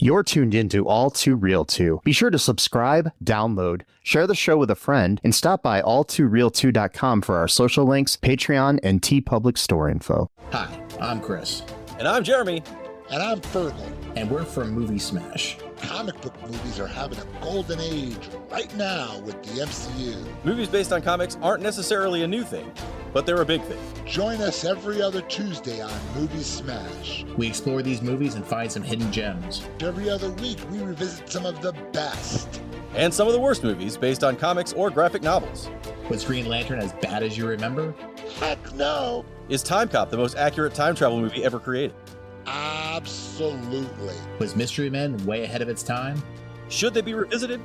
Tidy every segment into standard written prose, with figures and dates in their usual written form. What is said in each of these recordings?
You're tuned into All Too Real 2. Be sure to subscribe, download, share the show with a friend, and stop by alltooreal2.com for our social links, Patreon, and TeePublic store info. Hi, I'm Chris. And I'm Jeremy. And I'm Fergal. And we're from Movie Smash. Comic book movies are having a golden age right now with the MCU. Movies based on comics aren't necessarily a new thing, but they're a big thing. Join us every other Tuesday on Movie Smash. We explore these movies and find some hidden gems. Every other week, we revisit some of the best. And some of the worst movies based on comics or graphic novels. Was Green Lantern as bad as you remember? Heck no! Is Time Cop the most accurate time travel movie ever created? Absolutely. Was Mystery Men way ahead of its time? Should they be revisited?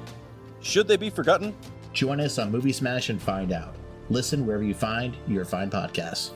Should they be forgotten? Join us on Movie Smash and find out. Listen wherever you find your fine podcasts.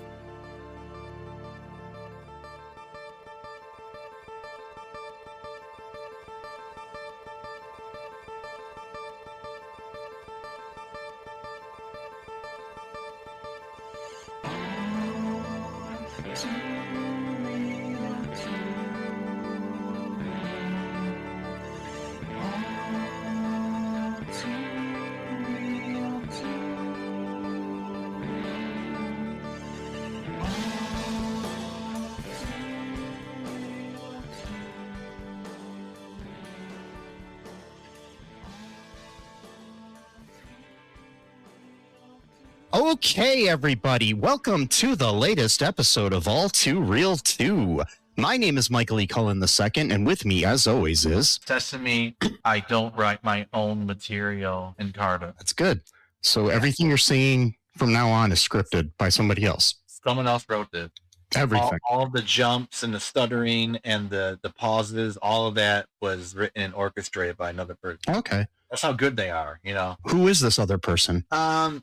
Okay, everybody, welcome to the latest episode of All Too Real 2. My name is Michael E. Cullen II, and with me, as always, is... Sesame, I don't write my own material in Carta. That's good. So everything you're saying from now on is scripted by somebody else. Someone else wrote it. Everything. All the jumps and the stuttering and the pauses, all of that was written and orchestrated by another person. Okay. That's how good they are, you know. Who is this other person?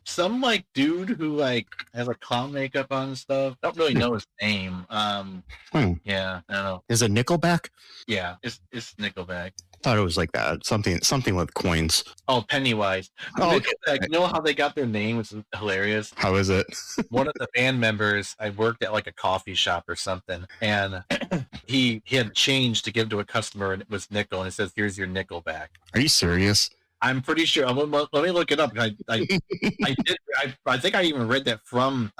Some like dude who like has like clown makeup on and stuff. Don't really know his name. Yeah, I don't know. Is it Nickelback? Yeah, it's Nickelback. Thought it was like that. Something with coins. Oh, Pennywise. Oh, Nickelback, okay. you know how they got their name, which is hilarious. How is it? One of the band members, I worked at like a coffee shop or something, and he had change to give to a customer, and it was nickel, and it says, "Here's your nickel back." Are you serious? I'm pretty sure. Let me look it up. I think I even read that from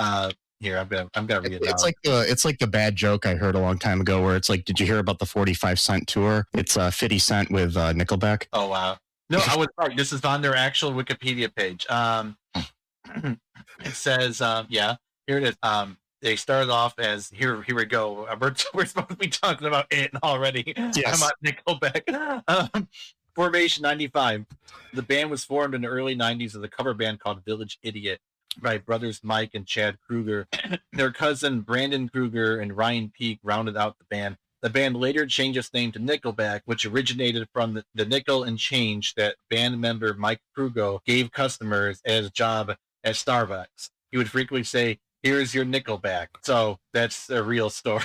here. I'm gonna read it. It's like the bad joke I heard a long time ago, where it's like, did you hear about the 45-cent tour? It's 50 Cent with Nickelback. Oh wow! No, I was right. This is on their actual Wikipedia page. It says, yeah, here it is. They started off as here we go. We're supposed to be talking about it already. Yes. I'm on Nickelback. Formation 95. The band was formed in the early 90s as a cover band called Village Idiot by brothers Mike and Chad Kruger. Their cousin Brandon Kruger and Ryan Peake rounded out the band. The band later changed its name to Nickelback, which originated from the nickel and change that band member Mike Kruger gave customers as a job at Starbucks. He would frequently say, "Here's your Nickelback." So that's a real story.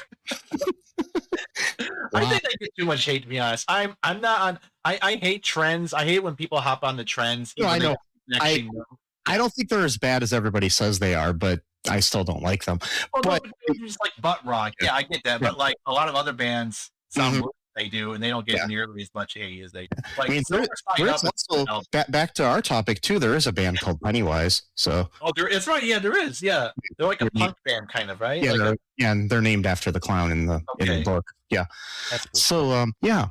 I think I get too much hate, to be honest. I'm not on. I hate trends. I hate when people hop on the trends. No, I know. I don't think they're as bad as everybody says they are, but I still don't like them. Well, but no, just like butt rock. Yeah, I get that. But like a lot of other bands sound worse than they do, and they don't get nearly as much hate as they do. Like, I mean, there's also, back to our topic too, there is a band called Pennywise. So it's right. Yeah, there is. Yeah, they're like a punk band, kind of, right? Yeah, like and they're named after the clown in the book. Yeah. That's cool. So yeah.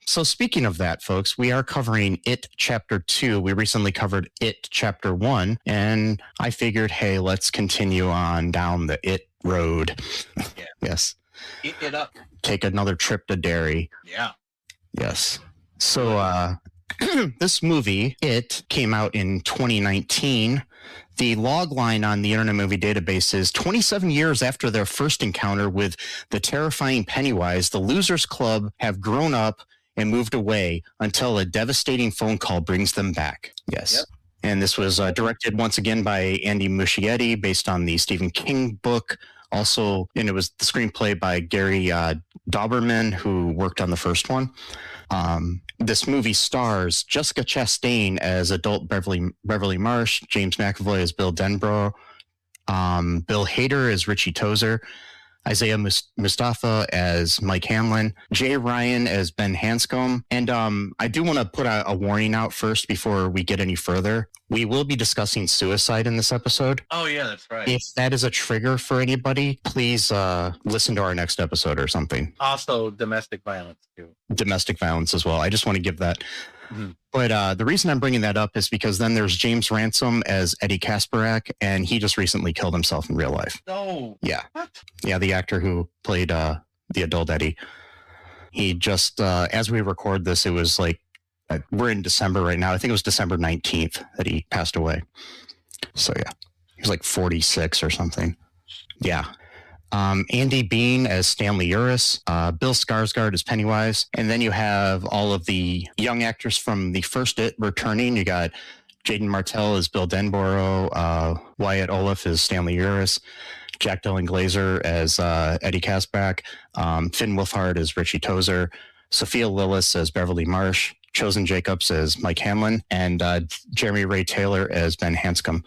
So speaking of that, folks, we are covering It Chapter 2. We recently covered It Chapter 1, and I figured, hey, let's continue on down the It road. Yeah. Yes. Eat it up. Take another trip to Derry. Yeah. Yes. So this movie, It, came out in 2019. The log line on the Internet Movie Database is 27 years after their first encounter with the terrifying Pennywise, the Losers Club have grown up and moved away until a devastating phone call brings them back. Yes. Yep. And this was directed once again by Andy Muschietti, based on the Stephen King book. Also, and it was the screenplay by Gary Dauberman, who worked on the first one. This movie stars Jessica Chastain as adult Beverly Marsh, James McAvoy as Bill Denbrough, Bill Hader as Richie Tozer, Isaiah Mustafa as Mike Hanlon, Jay Ryan as Ben Hanscom. And I do want to put a warning out first before we get any further. We will be discussing suicide in this episode. Oh, yeah, that's right. If that is a trigger for anybody, please listen to our next episode or something. Also, domestic violence, too. Domestic violence as well. I just want to give that. Mhm. But the reason I'm bringing that up is because then there's James Ransome as Eddie Kasparak, and he just recently killed himself in real life. No. Yeah. What? Yeah, the actor who played the adult Eddie. He just, as we record this, it was like, we're in December right now. I think it was December 19th that he passed away. So yeah, he was like 46 or something. Yeah. Andy Bean as Stanley Uris, Bill Skarsgård as Pennywise, and then you have all of the young actors from the first It returning. You got Jaden Martell as Bill Denborough, Wyatt Olaf as Stanley Uris, Jack Dylan Glazer as Eddie Kasparak, Finn Wolfhard as Richie Tozer, Sophia Lillis as Beverly Marsh, Chosen Jacobs as Mike Hanlon, and Jeremy Ray Taylor as Ben Hanscom.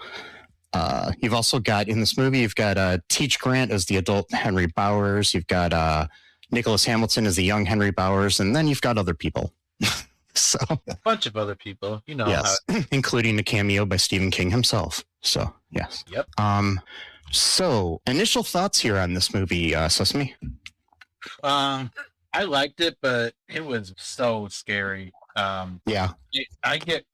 You've also got in this movie, you've got Teach Grant as the adult Henry Bowers. You've got Nicholas Hamilton as the young Henry Bowers, and then you've got other people. So A bunch of other people, you know. yes, including a cameo by Stephen King himself. So yes. Yep. So initial thoughts here on this movie, Sesame. I liked it, but it was so scary. Yeah. I get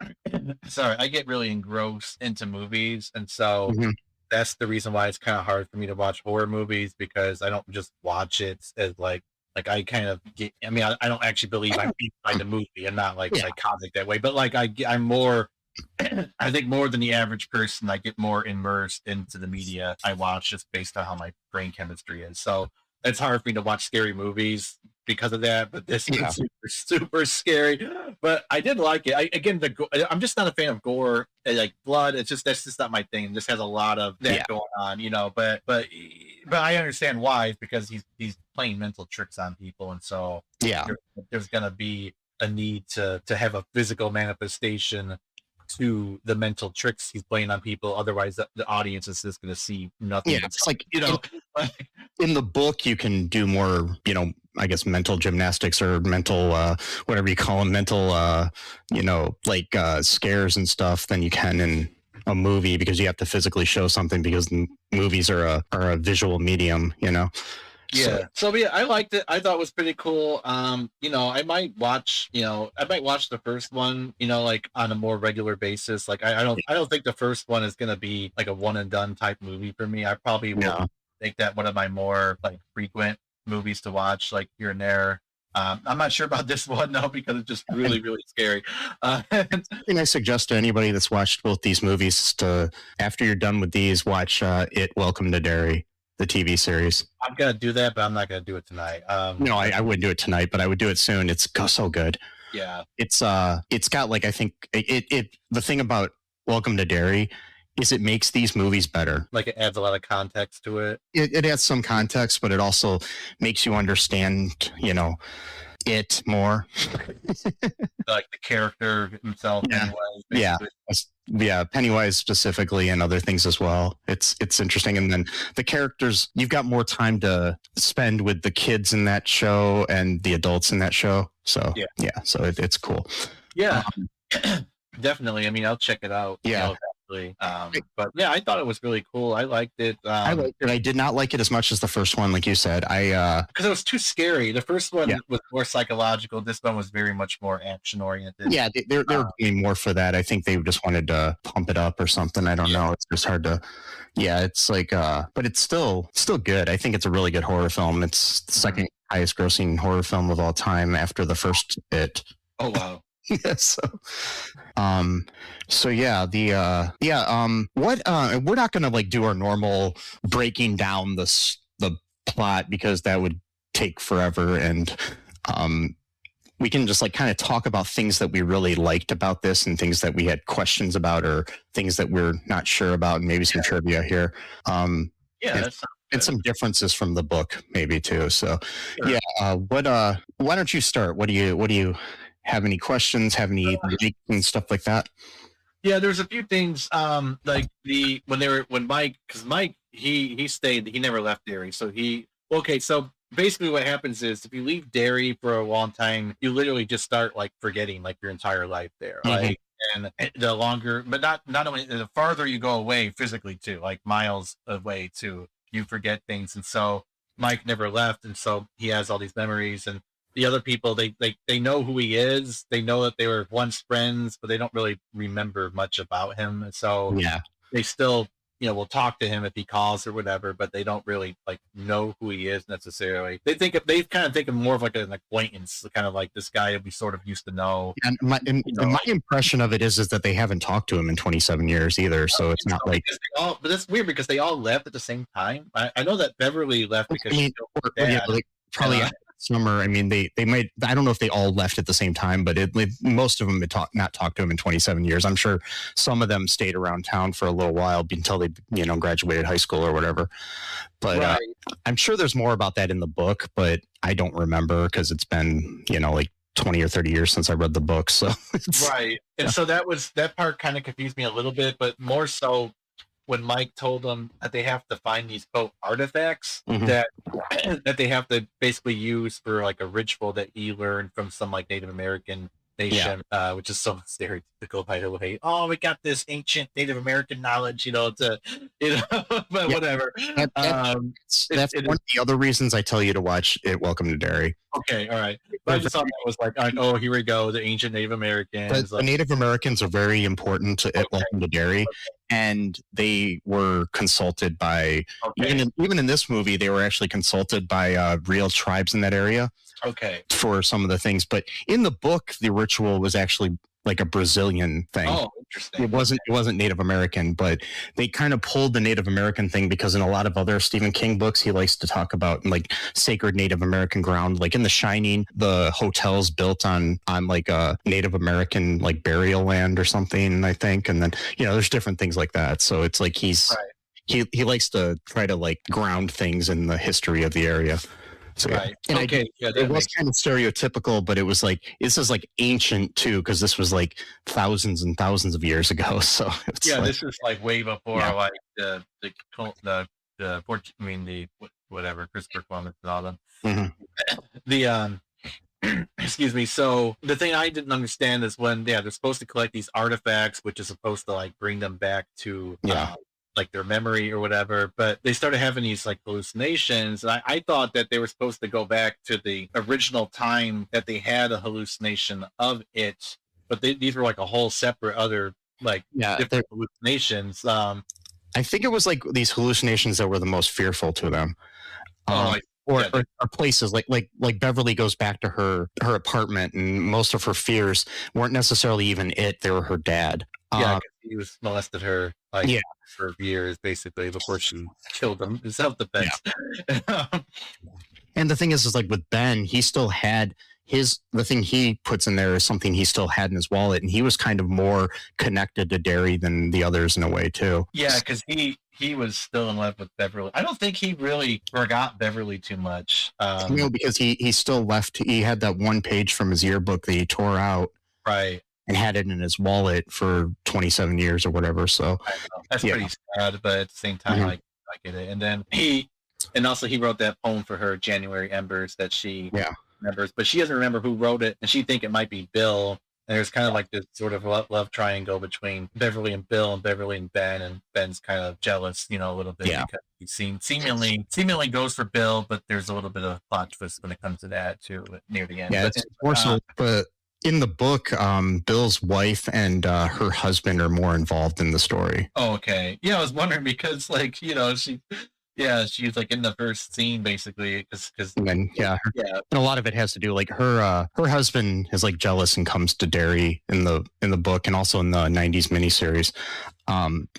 I get really engrossed into movies, and so Mhm. that's the reason why it's kind of hard for me to watch horror movies, because I don't just watch it as like I kind of get. I mean, I don't actually believe I'm inside the movie and not like Yeah. psychotic that way, but like I'm more. I think more than the average person, I get more immersed into the media I watch just based on how my brain chemistry is. So it's hard for me to watch scary movies because of that. But this Yeah. is super, super scary. But I did like it. I'm just not a fan of gore, like blood. That's just not my thing. This has a lot of that Yeah. going on, you know. But I understand why, because he's playing mental tricks on people, and so Yeah. there's gonna be a need to have a physical manifestation to the mental tricks he's playing on people. Otherwise, the audience is just going to see nothing. Yeah. It's like, You know, in the book, you can do more, I guess mental gymnastics or mental, whatever you call them, mental, scares and stuff than you can in a movie, because you have to physically show something, because movies are a visual medium, yeah. So yeah, I liked it. I thought it was pretty cool. I might watch the first one, like on a more regular basis. Like I don't think the first one is gonna be like a one and done type movie for me. I probably will No. make that one of my more like frequent movies to watch, like here and there. I'm not sure about this one though, because it's just really, really scary. Something I suggest to anybody that's watched both these movies is to, after you're done with these, watch It, Welcome to Derry, the TV series. I'm gonna do that, but I'm not gonna do it tonight. No, I wouldn't do it tonight, but I would do it soon. It's so good. Yeah. It's got like, I think the thing about Welcome to Derry is it makes these movies better. Like it adds a lot of context to it. It adds some context, but it also makes you understand, it more. Like the character himself. Yeah. Anyway, Yeah. basically. Yeah, Pennywise specifically, and other things as well. It's interesting. And then the characters, you've got more time to spend with the kids in that show and the adults in that show. So so it's cool. Yeah. Definitely. I mean, I'll check it out. Yeah. Eventually. But yeah, I thought it was really cool. I liked it. I liked it. I did not like it as much as the first one, like you said. Because it was too scary. The first one Yeah. was more psychological. This one was very much more action oriented. Yeah, they're doing more for that. I think they just wanted to pump it up or something. I don't know. It's just hard to. Yeah, it's like, but it's still good. I think it's a really good horror film. It's the second highest grossing horror film of all time after the first It. Oh wow. Yeah, we're not gonna like do our normal breaking down the plot, because that would take forever, and we can just like kind of talk about things that we really liked about this and things that we had questions about, or things that we're not sure about, and maybe some trivia here. And some differences from the book maybe too. So Sure. why don't you start? What do you have any questions? Have any and stuff like that? Yeah, there's a few things. Like when Mike, because Mike he stayed, he never left Derry, so he Okay, so basically what happens is if you leave Derry for a long time, you literally just start like forgetting like your entire life there. Mhm. Like and the longer but not only the farther you go away physically too, like miles away too, you forget things. And so Mike never left and so he has all these memories and the other people they know who he is. They know that they were once friends, but they don't really remember much about him. And so Yeah. they still will talk to him if he calls or whatever, but they don't really like know who he is necessarily. They kind of think of more of like an acquaintance, kind of like this guy we sort of used to know. And my impression of it is that they haven't talked to him in 27 years either. So it's not like, but that's weird because they all left at the same time. I know that Beverly left because I mean, yeah, like probably after summer. I mean, they might, I don't know if they all left at the same time, but most of them had not talked to him in 27 years. I'm sure some of them stayed around town for a little while until they, graduated high school or whatever. But right. I'm sure there's more about that in the book, but I don't remember because it's been, like 20 or 30 years since I read the book. So right. And so that part kind of confused me a little bit, but more so when Mike told them that they have to find these quote artifacts that they have to basically use for like a ritual that he learned from some like Native American nation, which is so stereotypical by the way. Oh, we got this ancient Native American knowledge, but whatever. That's one of the other reasons I tell you to watch it. Welcome to Derry. Okay, all right. But I just thought that was like, oh, here we go, the ancient Native Americans. The Native Americans are very important to Welcome to Derry, and they were consulted by even in this movie, they were actually consulted by real tribes in that area. Okay. For some of the things, but in the book, the ritual was actually like a Brazilian thing. Oh, interesting. It wasn't Native American, but they kind of pulled the Native American thing because in a lot of other Stephen King books, he likes to talk about like sacred Native American ground, like in The Shining, the hotel's built on like a Native American like burial land or something, I think. And then, there's different things like that. So it's like he likes to try to like ground things in the history of the area. So, right. And it was kind of stereotypical, but it was like, this is like ancient too, because this was like thousands and thousands of years ago. So this is like way before like the whatever Christopher Columbus and all them. The excuse me. So the thing I didn't understand is when they're supposed to collect these artifacts, which is supposed to like bring them back to like their memory or whatever, but they started having these like hallucinations. And I thought that they were supposed to go back to the original time that they had a hallucination of it, but these were like a whole separate other like different hallucinations. I think it was like these hallucinations that were the most fearful to them. Or places like Beverly goes back to her apartment, and most of her fears weren't necessarily even it; they were her dad. Because he was molested her for years, basically, before she killed him. It's self-defense. And the thing is like with Ben, he still had the thing he puts in there is something he still had in his wallet, and he was kind of more connected to Derry than the others in a way too. Yeah, because he was still in love with Beverly. I don't think he really forgot Beverly too much. Because he still left. He had that one page from his yearbook that he tore out. Right. And had it in his wallet for 27 years or whatever. So that's pretty sad, but at the same time, I get it. And then he wrote that poem for her, January Embers, that she remembers, but she doesn't remember who wrote it, and she think it might be Bill. And there's kind of like this sort of love triangle between Beverly and Bill, and Beverly and Ben, and Ben's kind of jealous, a little bit because he seemingly goes for Bill, but there's a little bit of plot twist when it comes to that too near the end. Yeah, it's more so, but in the book, Bill's wife and her husband are more involved in the story. Oh, okay. Yeah, I was wondering because, like, she's like in the first scene basically, and a lot of it has to do like her husband is like jealous and comes to Derry in the book and also in the 90s miniseries,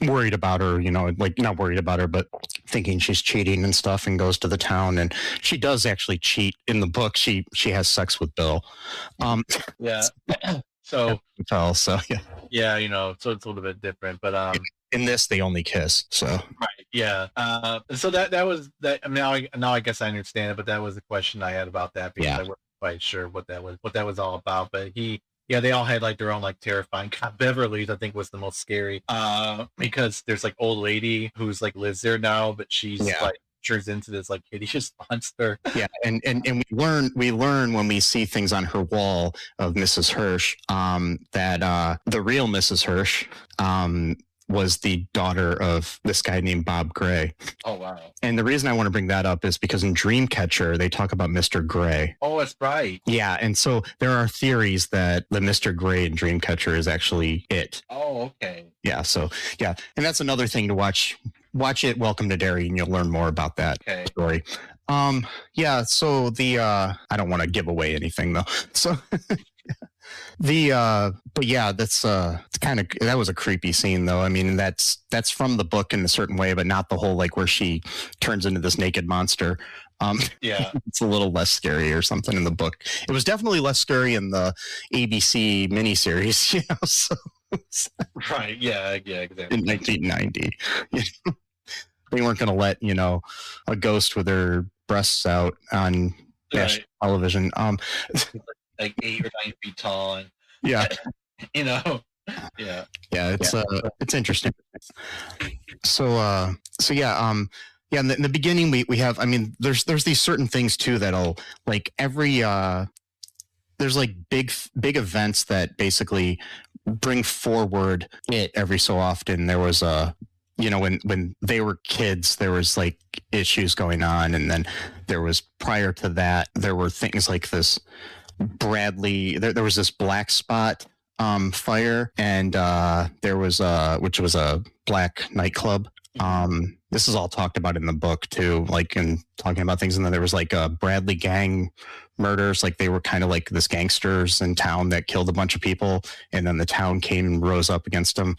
worried about her, like not worried about her, but thinking she's cheating and stuff, and goes to the town, and she does actually cheat in the book. She has sex with Bill. So so it's a little bit different, but in this they only kiss. So so that was that. I mean, now I guess I understand it, but that was the question I had about that because I wasn't quite sure what that was all about. But they all had like their own like terrifying. Beverly's I think was the most scary because there's like old lady who's like lives there now, but she's like turns into this like hideous monster. Yeah, and we learn when we see things on her wall of Mrs. Hirsch that the real Mrs. Hirsch was the daughter of this guy named Bob Gray. Oh wow! And the reason I want to bring that up is because in Dreamcatcher they talk about Mr. Gray. Oh, that's right. Yeah, and so there are theories that the Mr. Gray in Dreamcatcher is actually it. Oh, okay. Yeah, so yeah, and that's another thing to watch. Watch it, Welcome to Derry, and you'll learn more about that story. Yeah, so the I don't want to give away anything though. So but yeah, that's kind of, that was a creepy scene though. I mean, that's from the book in a certain way, but not the whole like where she turns into this naked monster. Yeah, it's a little less scary or something in the book. It was definitely less scary in the ABC miniseries, you know. So right, yeah, exactly. In 1990, you know, they weren't going to let a ghost with her breasts out on national television. Like 8 or 9 feet tall, and yeah, yeah, it's interesting. So yeah. Yeah, in the beginning, we have, I mean, there's these certain things too that'll like every there's like big events that basically bring forward it every so often. There was when they were kids, there was like issues going on, and then there was prior to that, there were things like this Bradley. There was this black spot fire, and there was which was a black nightclub. This is all talked about in the book too, like in talking about things. And then there was like Bradley gang murders. Like they were kind of like this gangsters in town that killed a bunch of people. And then the town came and rose up against them.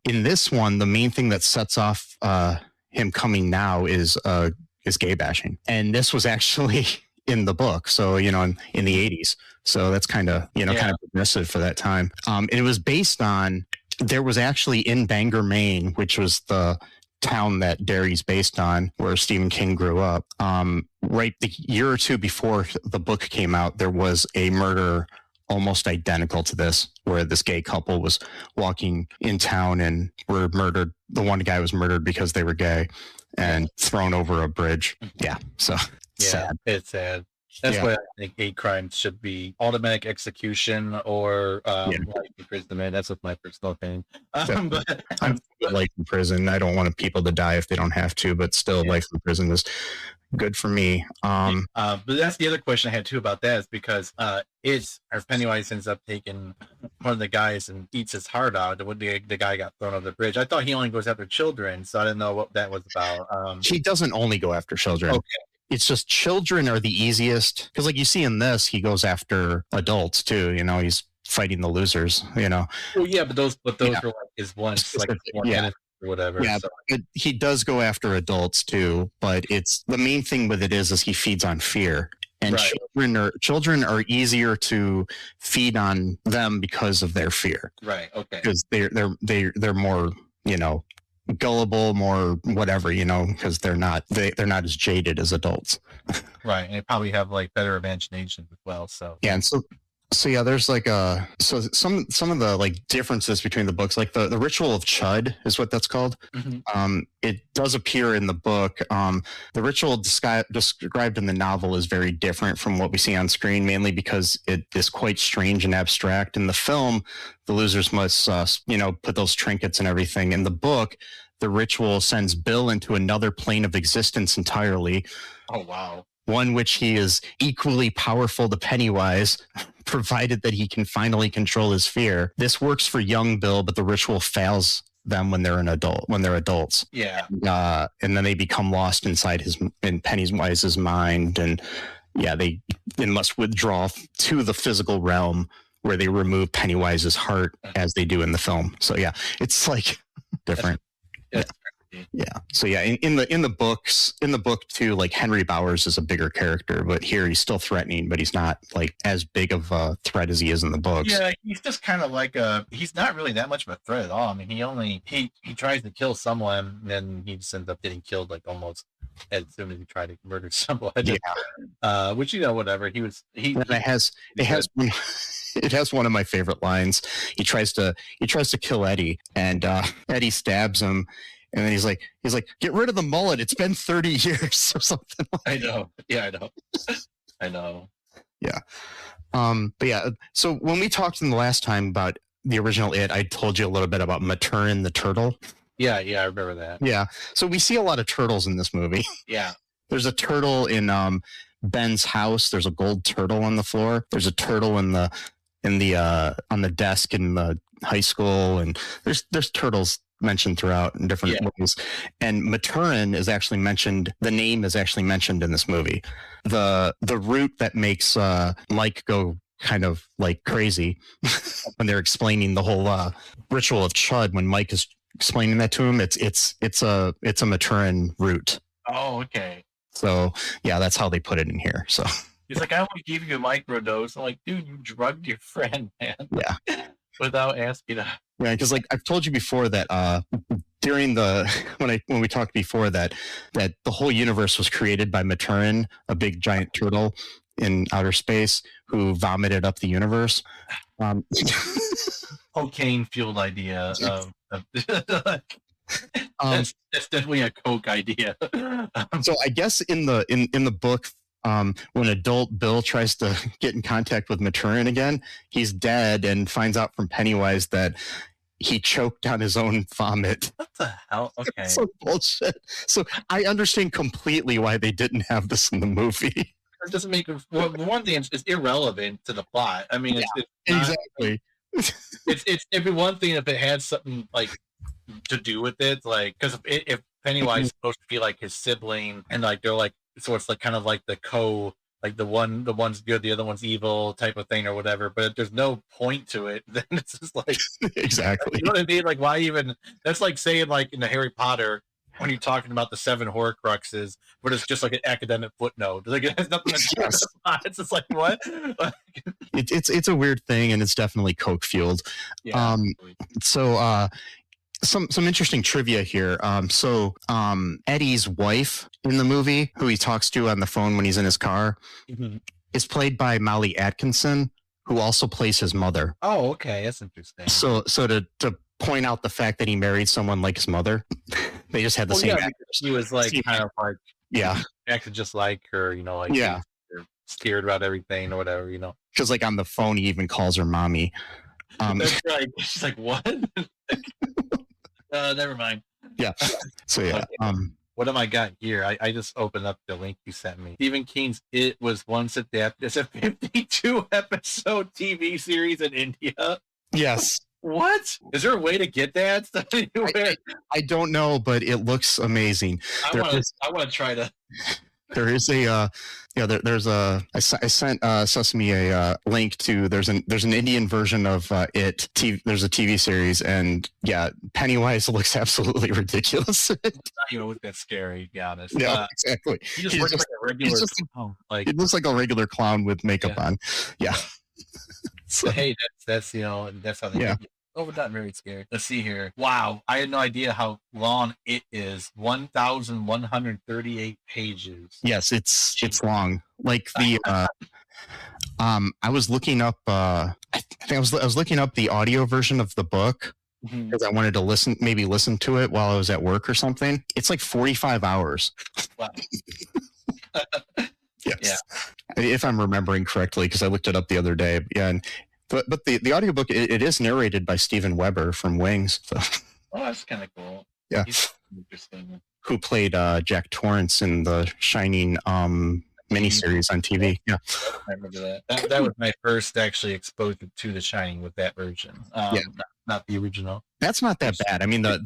In this one, the main thing that sets off him coming now is gay bashing. And this was actually in the book. So, in the 80s. So that's kind of, kind of progressive for that time. And it was based on, there was actually in Bangor, Maine, which was the town that Derry's based on, where Stephen King grew up. Right the year or two before the book came out, there was a murder almost identical to this, where this gay couple was walking in town and were murdered. The one guy was murdered because they were gay and thrown over a bridge. Yeah. So sad. It's sad. That's why I think hate crimes should be automatic execution or life imprisonment. That's what my personal opinion. But I'm life in prison. I don't want people to die if they don't have to, but still, life in prison is good for me. But that's the other question I had too about that, is because Pennywise ends up taking one of the guys and eats his heart out. The guy got thrown over the bridge. I thought he only goes after children, so I didn't know what that was about. He doesn't only go after children. Okay. It's just children are the easiest, because like you see in this, he goes after adults too. He's fighting the losers. Well, yeah, but those were like his ones, like or whatever. Yeah, so. but he does go after adults too. But it's the main thing with it is he feeds on fear, and children are easier to feed on them because of their fear. Right. Okay. Because they're more gullible, more whatever, because they're not as jaded as adults. Right, and they probably have like better imagination as well. So yeah, and so yeah, there's like some of the like differences between the books, like the ritual of Chud is what that's called. Mm-hmm. It does appear in the book. The ritual described in the novel is very different from what we see on screen, mainly because it is quite strange and abstract. In the film, the losers must put those trinkets and everything. In the book, the ritual sends Bill into another plane of existence entirely. Oh wow. One which he is equally powerful to Pennywise, provided that he can finally control his fear. This works for young Bill, but the ritual fails them when they're adults. Yeah. And then they become lost inside in Pennywise's mind, and they must withdraw to the physical realm where they remove Pennywise's heart, as they do in the film. So yeah, it's like different. Yeah. So yeah, in the book too, like Henry Bowers is a bigger character, but here he's still threatening, but he's not like as big of a threat as he is in the books. Yeah, he's just kind of like he's not really that much of a threat at all. I mean, he tries to kill someone, and then he just ends up getting killed like almost as soon as he tried to murder someone. Yeah. Which whatever. It has one of my favorite lines. He tries to kill Eddie, and Eddie stabs him, And then he's like, get rid of the mullet. It's been 30 years or something. I know. Yeah, I know. I know. Yeah. But yeah, so when we talked in the last time about the original It, I told you a little bit about Maturin the turtle. Yeah, I remember that. Yeah. So we see a lot of turtles in this movie. Yeah. There's a turtle in Ben's house. There's a gold turtle on the floor. There's a turtle on the desk in the high school, and there's turtles mentioned throughout in different movies. And Maturin is actually mentioned. The name is actually mentioned in this movie. The root that makes Mike go kind of like crazy when they're explaining the whole ritual of Chud. When Mike is explaining that to him, it's a Maturin root. Oh, okay. So yeah, that's how they put it in here. So he's like, I only gave you a microdose. I'm like, dude, you drugged your friend, man. Yeah. Without asking. Yeah, because like I've told you before that during the when we talked before that the whole universe was created by Maturin, a big giant turtle in outer space who vomited up the universe. Cocaine fueled idea. That's definitely a Coke idea. So I guess in the book, when adult Bill tries to get in contact with Maturin again, he's dead and finds out from Pennywise that he choked on his own vomit. What the hell? Okay. That's some bullshit. So I understand completely why they didn't have this in the movie. It doesn't make one thing. It's irrelevant to the plot. I mean, it's not, exactly. It'd be one thing if it had something like to do with it, like because if Pennywise is supposed to be like his sibling, and like they're like, so it's like kind of like the one's good, the other one's evil type of thing or whatever. But if there's no point to it, then it's just like exactly. You know what I mean? Like, why even? That's like saying like in the Harry Potter when you're talking about the 7 Horcruxes, but it's just like an academic footnote. Like it has nothing to do with the plot. It's just like what? It's a weird thing, and it's definitely Coke fueled. Yeah. Some interesting trivia here. Eddie's wife in the movie, who he talks to on the phone when he's in his car, is played by Molly Atkinson, who also plays his mother. Oh, okay, that's interesting. So to point out the fact that he married someone like his mother, they just had the same. Yeah, he was like kind of like acted just like her, you know, like scared about everything or whatever, you know. Because like on the phone, he even calls her mommy. That's right. She's like, what? Never mind. Yeah. So yeah. Okay. What am I got here? I just opened up the link you sent me. Stephen King's It was once adapted as a 52 episode TV series in India. Yes. What? Is there a way to get that? I don't know, but it looks amazing. I want to try to. There is a I sent Sesame a link to there's an Indian version of It. There's a TV series, and yeah, Pennywise looks absolutely ridiculous. It's not even look that scary, to be honest. Yeah, exactly. He just looks like a regular. It looks like a regular clown with makeup on. Yeah. So hey, that's that's how they. Yeah. Oh, we're not very scared. Let's see here. Wow, I had no idea how long it is. 1,138 pages. Yes, it's long. Like the I was looking up I think I was looking up the audio version of the book because I wanted to listen to it while I was at work or something. It's like 45 hours. Wow. Yes. Yeah. If I'm remembering correctly, because I looked it up the other day. Yeah, but the audiobook it is narrated by Steven Weber from Wings. So. Oh, that's kind of cool. Yeah. He's interesting. Who played Jack Torrance in the Shining miniseries on TV. Yeah. I remember that. That was my first actually exposure to The Shining with that version. Not the original. That's not that bad. I mean, no,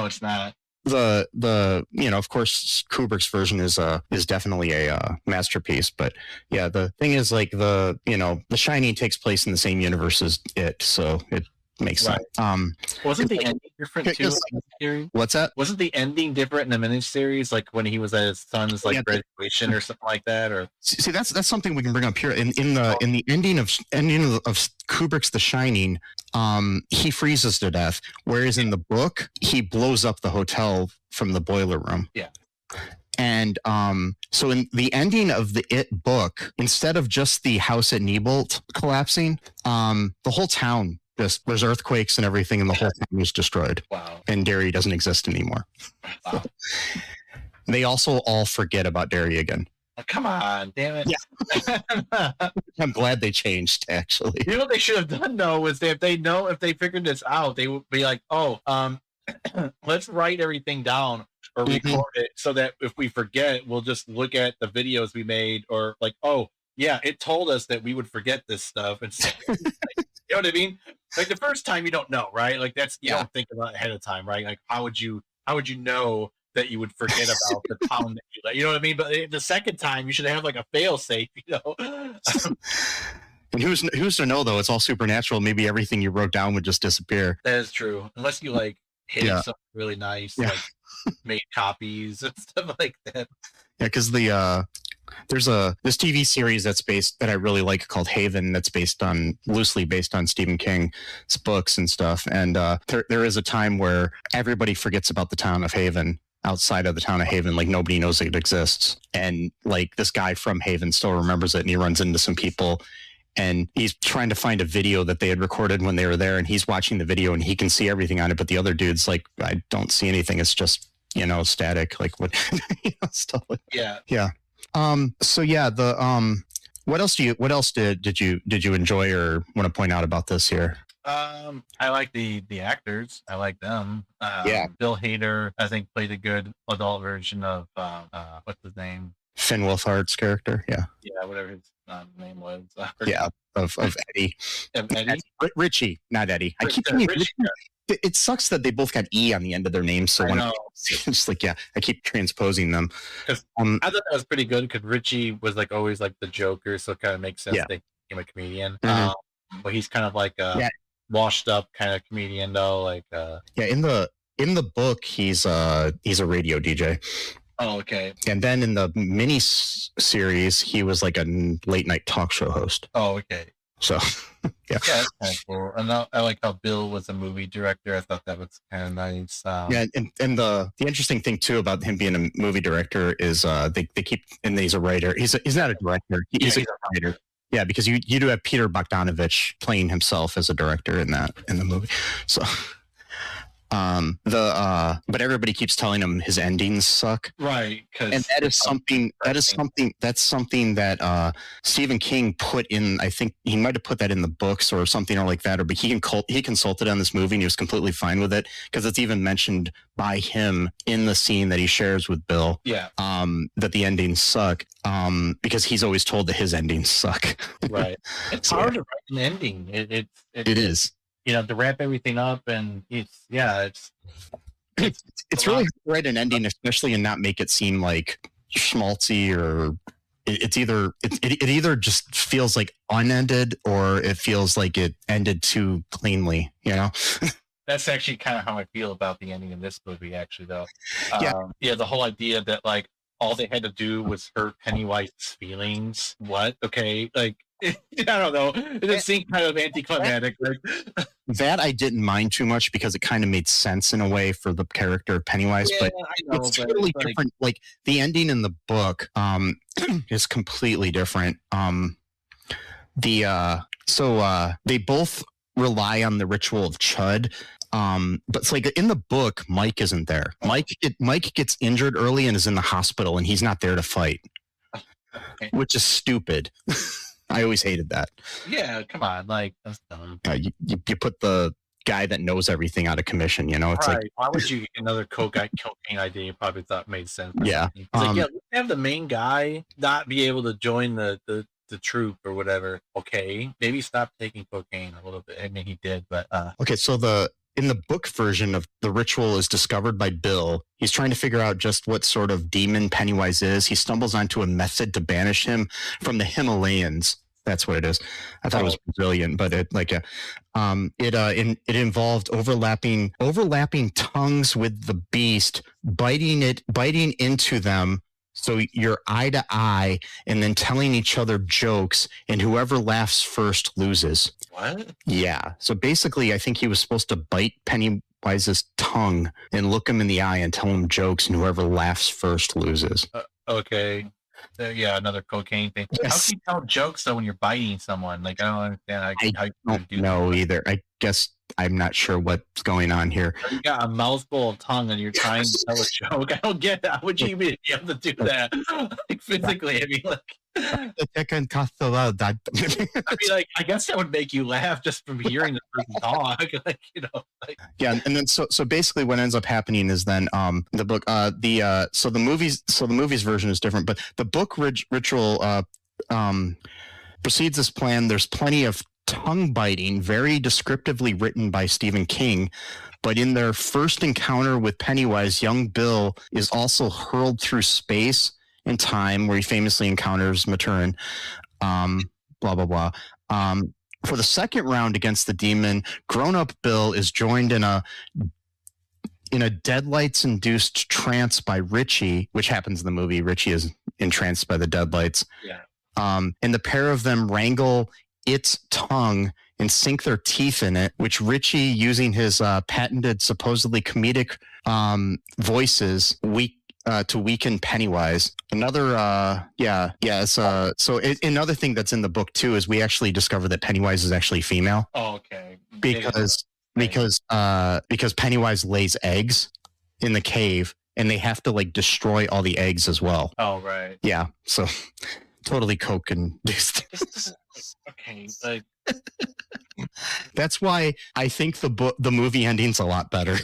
it's not. Of course Kubrick's version is definitely a masterpiece, but yeah, the thing is like The Shining takes place in the same universe as It, so it makes sense. Wasn't the ending different too? What's that? Wasn't the ending different in the miniseries, like when he was at his son's graduation or something like that? Or see, that's something we can bring up here in the ending of Kubrick's The Shining. He freezes to death, whereas in the book he blows up the hotel from the boiler room. Yeah. And so in the ending of the It book, instead of just the house at Niebolt collapsing, the whole town Just there's earthquakes and everything, and the whole thing is destroyed. Wow. And Derry doesn't exist anymore. Wow. They also all forget about Derry again. Oh, come on, damn it. Yeah. I'm glad they changed, actually. You know what they should have done though was if they figured this out, they would be like, oh, let's write everything down or record it so that if we forget, we'll just look at the videos we made, or like, oh yeah, it told us that we would forget this stuff. And you know what I mean? Like the first time you don't know, right? Like that's you don't think about it ahead of time, right? Like how would you know that you would forget about the town that you like? You know what I mean? But the second time you should have like a fail safe, you know. And who's to know though? It's all supernatural. Maybe everything you wrote down would just disappear. That is true, unless you like hit something really nice, like made copies and stuff like that. Yeah, because there's this TV series that I really like called Haven, that's loosely based on Stephen King's books and stuff. And there is a time where everybody forgets about the town of Haven. Outside of the town of Haven, like nobody knows it exists, and like this guy from Haven still remembers it, and he runs into some people, and he's trying to find a video that they had recorded when they were there, and he's watching the video and he can see everything on it, but the other dude's like, I don't see anything. It's just static. Like what? Stuff like yeah. So yeah, what else did you enjoy or want to point out about this here? I like the actors. I like them. Bill Hader, I think, played a good adult version of what's his name? Finn Wolfhard's character. Yeah, whatever his name was. Of Eddie. Eddie? Richie, not Eddie. I keep thinking Richie. It sucks that they both got E on the end of their names. So when it's like, I keep transposing them. I thought that was pretty good because Richie was like always like the Joker, so it kind of makes sense they became a comedian. But he's kind of like a washed up kind of comedian though. Like in the book he's a radio DJ. Oh, okay. And then in the mini series he was like a late night talk show host. Oh, okay. So that's kind of cool. And I like how Bill was a movie director. I thought that was kind of nice. And the interesting thing too about him being a movie director is they keep, and he's a writer. He's not a director. He's a writer. Yeah, because you do have Peter Bogdanovich playing himself as a director in the movie. So but everybody keeps telling him his endings suck. Right. And that's something that Stephen King put in. I think he might have put that in the books or something or like that, but he consulted on this movie and he was completely fine with it because it's even mentioned by him in the scene that he shares with Bill. Yeah. That the endings suck. Because he's always told that his endings suck. Right. It's hard to write an ending. It is. To wrap everything up, and it's really hard to write an ending, especially and not make it seem like schmaltzy, or it either just feels like unended or it feels like it ended too cleanly. That's actually kind of how I feel about the ending of this movie. Actually, though, the whole idea that like all they had to do was hurt Pennywise's feelings. What? Okay, like. I don't know. It just seemed kind of anticlimactic. That I didn't mind too much because it kind of made sense in a way for the character of Pennywise. Yeah, but I know, it's totally different. Like the ending in the book is completely different. They both rely on the ritual of Chud. But it's like in the book, Mike isn't there. Mike gets injured early and is in the hospital, and he's not there to fight, which is stupid. I always hated that. Yeah, come on, like that's dumb. You put the guy that knows everything out of commission. It's right. like, Why would you get another cocaine idea? You probably thought made sense. Yeah. Let's have the main guy not be able to join the troop or whatever. Okay, maybe stop taking cocaine a little bit. I mean, he did, but okay. So in the book version of the ritual is discovered by Bill. He's trying to figure out just what sort of demon Pennywise is. He stumbles onto a method to banish him from the Himalayas. That's what it is. I thought it was brilliant, but it involved overlapping tongues with the beast, biting into them. So you're eye to eye, and then telling each other jokes, and whoever laughs first loses. What? Yeah. So basically, I think he was supposed to bite Pennywise's tongue and look him in the eye and tell him jokes, and whoever laughs first loses. Okay. Yeah, another cocaine thing. How Yes. can you tell jokes though when you're biting someone? Like I don't understand how you Don't do know that. either. I guess I'm not sure what's going on here. You got a mouthful of tongue and you're trying to tell a joke. I don't get that. How would you even be able to do that? Like physically, I mean, like, I can cut the loud. I mean, like, I guess that would make you laugh just from hearing the person talk. Like, you know, like, Yeah, and then so basically what ends up happening is then the book so the movies version is different, but the book ritual proceeds as planned. There's plenty of tongue biting, very descriptively written by Stephen King. But in their first encounter with Pennywise, young Bill is also hurled through space and time, where he famously encounters Maturin. Blah blah blah. For the second round against the demon, grown-up Bill is joined in a deadlights-induced trance by Richie, which happens in the movie. Richie is entranced by the deadlights. yeah. And the pair of them wrangle its tongue and sink their teeth in it, which Richie, using his patented, supposedly comedic voices, to weaken Pennywise. Another, another thing that's in the book too is we actually discover that Pennywise is actually female. Oh, okay. Because Pennywise lays eggs in the cave, and they have to like destroy all the eggs as well. Oh, right. Yeah, so totally coke induced. Okay, like That's why I think the movie ending's a lot better.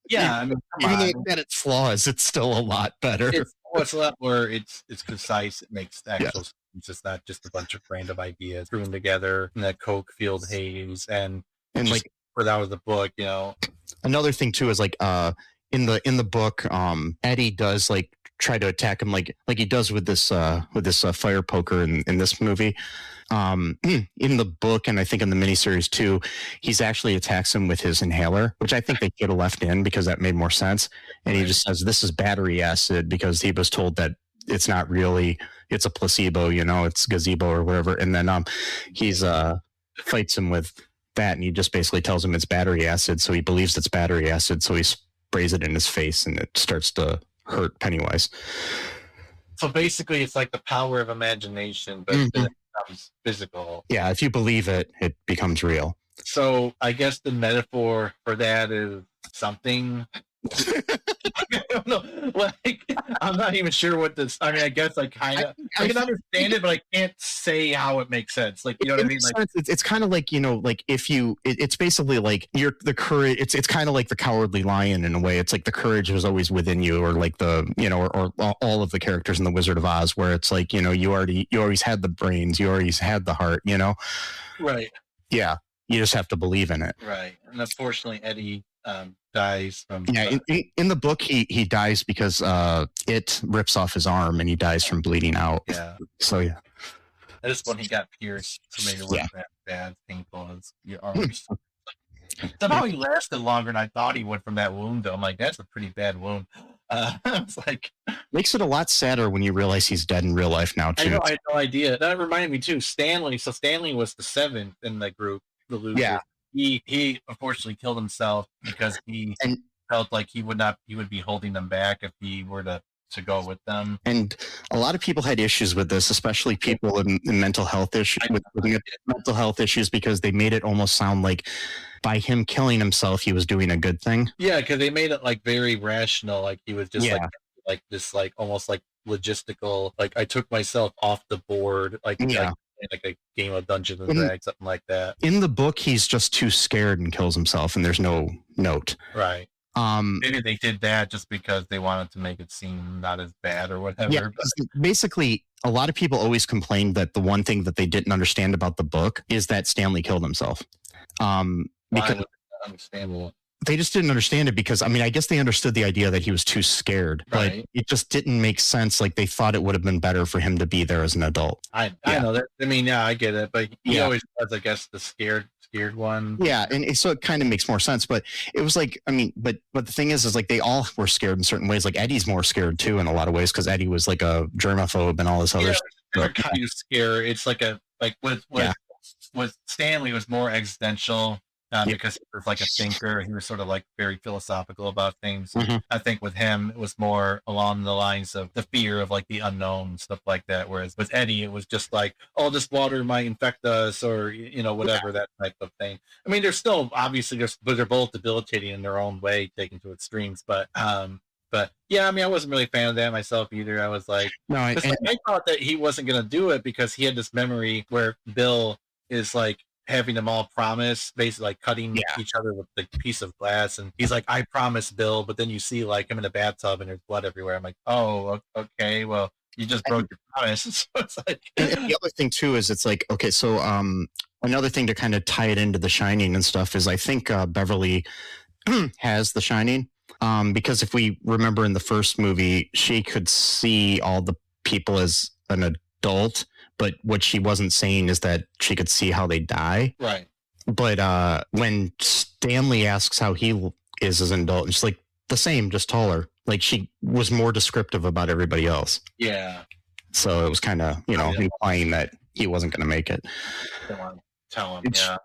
yeah, I mean, come Even on. though that its flaws, it's still a lot better. It's a lot more. It's concise. It makes actual sense. It's not just a bunch of random ideas thrown together in that coke field haze and like for that was the book, you know. another thing too is like in the book, Eddie does like try to attack him like he does with this fire poker in this movie. In the book, and I think in the miniseries too, he's actually attacks him with his inhaler, which I think they should have left in because that made more sense. And he just says this is battery acid because he was told that it's not really, it's a placebo, you know, it's gazebo or whatever. And then he's fights him with that, and he just basically tells him it's battery acid, so he believes it's battery acid, so he sprays it in his face, and it starts to hurt Pennywise. So basically, it's like the power of imagination, but then it becomes physical. Yeah, if you believe it, it becomes real. So I guess the metaphor for that is something. I don't know. Like, I'm not even sure what this. I mean, I guess I kind of I can understand it, but I can't say how it makes sense. Like, you know what I mean? Like, it's kind of like, you know, like if you, it's basically like the courage. It's kind of like the Cowardly Lion in a way. It's like the courage was always within you, or like the, you know, or all of the characters in the Wizard of Oz, where it's like, you know, you always had the brains, you always had the heart, you know? right. Yeah, you just have to believe in it. Right. And unfortunately, Eddie dies from. Yeah, in the book, he dies because it rips off his arm, and he dies from bleeding out. Yeah. So yeah. That is when he got pierced, so maybe it wasn't that bad, painful as your arms. Somehow he lasted longer than I thought he would from that wound, though. I'm like, that's a pretty bad wound. It's like Makes it a lot sadder when you realize he's dead in real life now too. I know, I had no idea. That reminded me too. Stanley. So Stanley was the seventh in the group, the loser. Yeah. He unfortunately killed himself because he felt like he would be holding them back if he were to go with them. And a lot of people had issues with this, especially people in mental health issues, with mental health issues, because they made it almost sound like by him killing himself, he was doing a good thing. Yeah, because they made it like very rational, like he was just like this, like almost like logistical. Like I took myself off the board, like a game of Dungeons and Dragons, something like that. In the book, he's just too scared and kills himself, and there's no note. Right. Maybe they did that just because they wanted to make it seem not as bad or whatever. Yeah, basically, a lot of people always complained that the one thing that they didn't understand about the book is that Stanley killed himself. Because understandable. They just didn't understand it because, I mean, I guess they understood the idea that he was too scared, but it just didn't make sense. Like they thought it would have been better for him to be there as an adult. I know that. I mean, yeah, I get it, but he always was, I guess, the scared one. Yeah, and so it kind of makes more sense. But it was like, I mean, but the thing is like they all were scared in certain ways. Like Eddie's more scared too in a lot of ways because Eddie was like a germaphobe and all this other stuff. Different kind of scare. It's like with Stanley was more existential. because he was like a thinker. He was sort of like very philosophical about things. Mhm. I think with him, it was more along the lines of the fear of like the unknown, stuff like that. Whereas with Eddie, it was just like, oh, this water might infect us, or whatever, that type of thing. I mean, they're still obviously they're both debilitating in their own way, taken to extremes. But yeah, I mean, I wasn't really a fan of that myself either. I was like, No, I thought that he wasn't gonna do it because he had this memory where Bill is like having them all promise, basically like cutting each other with the piece of glass, and he's like, I promise, Bill, but then you see like him in a bathtub and there's blood everywhere. I'm like, oh, okay, well, you just broke your promise. So it's like, and the other thing too is it's like, okay, so another thing to kind of tie it into The Shining and stuff is I think Beverly has The Shining, because if we remember in the first movie, she could see all the people as an adult, but what she wasn't saying is that she could see how they die. right. But when Stanley asks how he is as an adult, it's like the same, just taller. Like she was more descriptive about everybody else. Yeah. So it was kind of, implying that he wasn't going to make it. Don't want to tell him. It's- Yeah.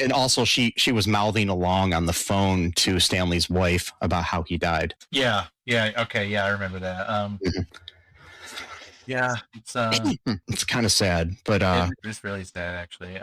And also she was mouthing along on the phone to Stanley's wife about how he died. Yeah. Okay. Yeah, I remember that. Mhm. Yeah, it's It's kind of sad, but it's really sad actually.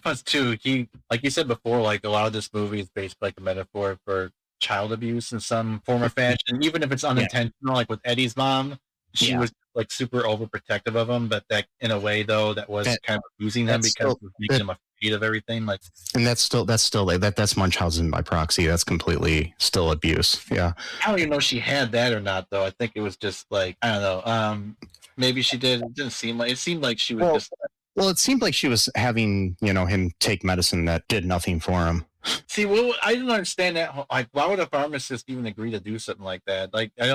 Plus too, he, like you said before, like a lot of this movie is basically like a metaphor for child abuse in some form or fashion, even if it's unintentional. Like with Eddie's mom, she was like super overprotective of him, but that in a way though that was kind of abusing him because it was making him afraid of everything. Like, and that's Munchausen by proxy. That's completely still abuse. Yeah, I don't even know if she had that or not though. I think it was just like, I don't know. Maybe she did. It didn't seem like, it seemed like she was just. Well, it seemed like she was having, him take medicine that did nothing for him. See, well, I didn't understand that. Like, why would a pharmacist even agree to do something like that? Like, I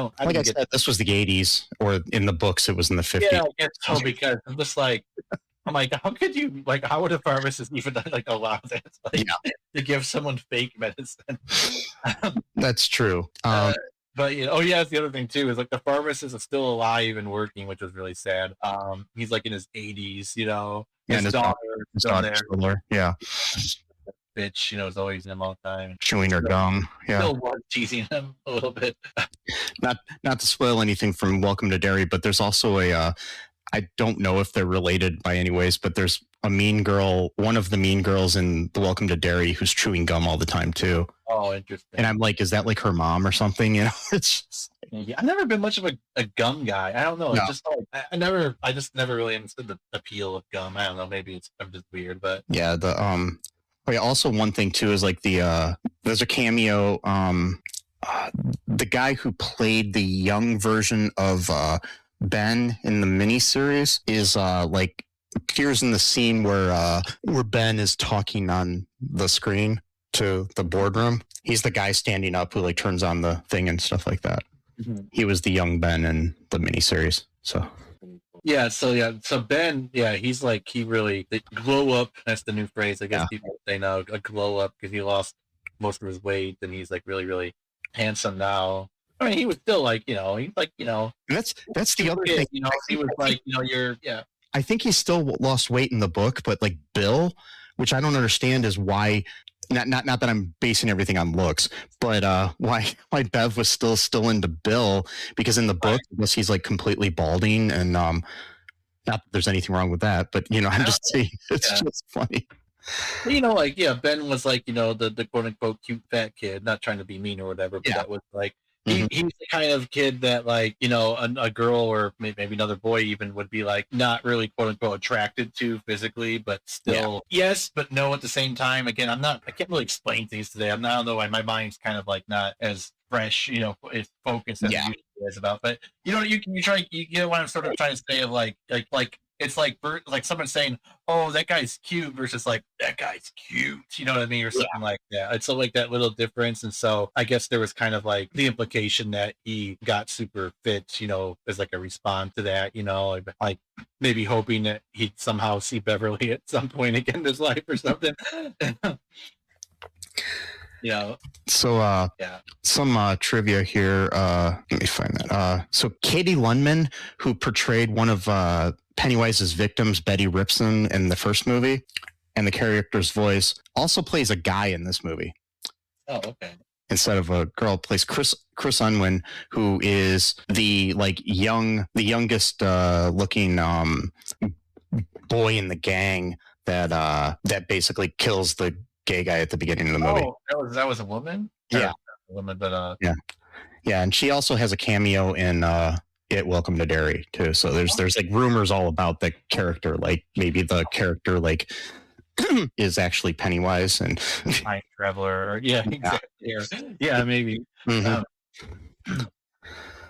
said, this was the 80s, or in the books, it was in the 50s. Yeah, I guess so, because I'm just like, I'm like, how could you, like, how would a pharmacist even like allow that? Like, to give someone fake medicine? That's true. But that's the other thing too, is like the pharmacist is still alive and working, which was really sad. He's like in his 80s, his daughter is still there. Yeah. Bitch, is always in him all the time. Chewing her gum. Yeah. Still was teasing him a little bit. Not to spoil anything from Welcome to Derry, but there's also I don't know if they're related by any ways, but there's a mean girl, one of the mean girls in the Welcome to Derry, who's chewing gum all the time too. Oh, interesting. And I'm like, is that like her mom or something? It's just, I've never been much of a gum guy. I don't know. No. It's just like, I just never really understood the appeal of gum. I don't know. Maybe I'm just weird, but yeah. Also one thing too is like there's a cameo. The guy who played the young version of Ben in the miniseries is like appears in the scene where Ben is talking on the screen to the boardroom. He's the guy standing up who like turns on the thing and stuff like that. Mm-hmm. He was the young Ben in the miniseries. So Ben, he's like, he really glow up. That's the new phrase, I guess people say now, a glow up, because he lost most of his weight and he's like really, really handsome now. I mean, he was still like, he's like, that's the other thing. He was like, I think he still lost weight in the book, but like Bill, which I don't understand is why, not that I'm basing everything on looks, but why Bev was still into Bill, because in the book, he's like completely balding, and not that there's anything wrong with that, but I'm just saying it's just funny. Ben was like, the quote unquote cute fat kid, not trying to be mean or whatever, but that was like, he's the kind of kid that like, a girl or maybe another boy even would be like not really quote unquote attracted to physically, but still yes, but no at the same time. Again, I can't really explain things today. I don't know why my mind's kind of like not as fresh, as focused as it usually is about. But you get what I'm sort of trying to say of like it's like someone saying, "Oh, that guy's cute," versus like, "That guy's cute." You know what I mean, or something like that. It's like that little difference, and so I guess there was kind of like the implication that he got super fit, as like a response to that, like maybe hoping that he'd somehow see Beverly at some point again in his life or something. So some trivia here. Let me find that. So Katie Lundman, who portrayed one of Pennywise's victims, Betty Ripson, in the first movie, and the character's voice, also plays a guy in this movie. Oh, okay. Instead of a girl, plays Chris Unwin, who is the youngest looking boy in the gang that basically kills the gay guy at the beginning of the movie. Oh, that was a woman? Yeah. A woman, but yeah, and she also has a cameo in Welcome to Derry too. So there's like rumors all about the character, like maybe the character like is actually Pennywise and Time Traveler. Or, yeah, exactly. Yeah, maybe. Mm-hmm.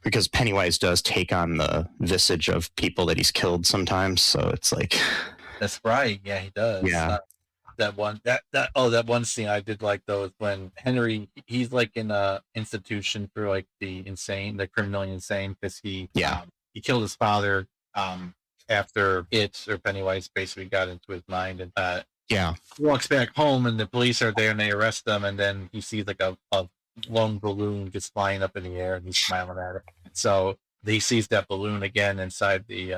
Because Pennywise does take on the visage of people that he's killed sometimes. So it's like that's right. Yeah, he does. Yeah. That one scene I did like though is when Henry, he's like in a institution for like the criminally insane, because he killed his father after Pennywise basically got into his mind, and he walks back home and the police are there and they arrest him, and then he sees like a lone balloon just flying up in the air and he's smiling at it. So he sees that balloon again inside the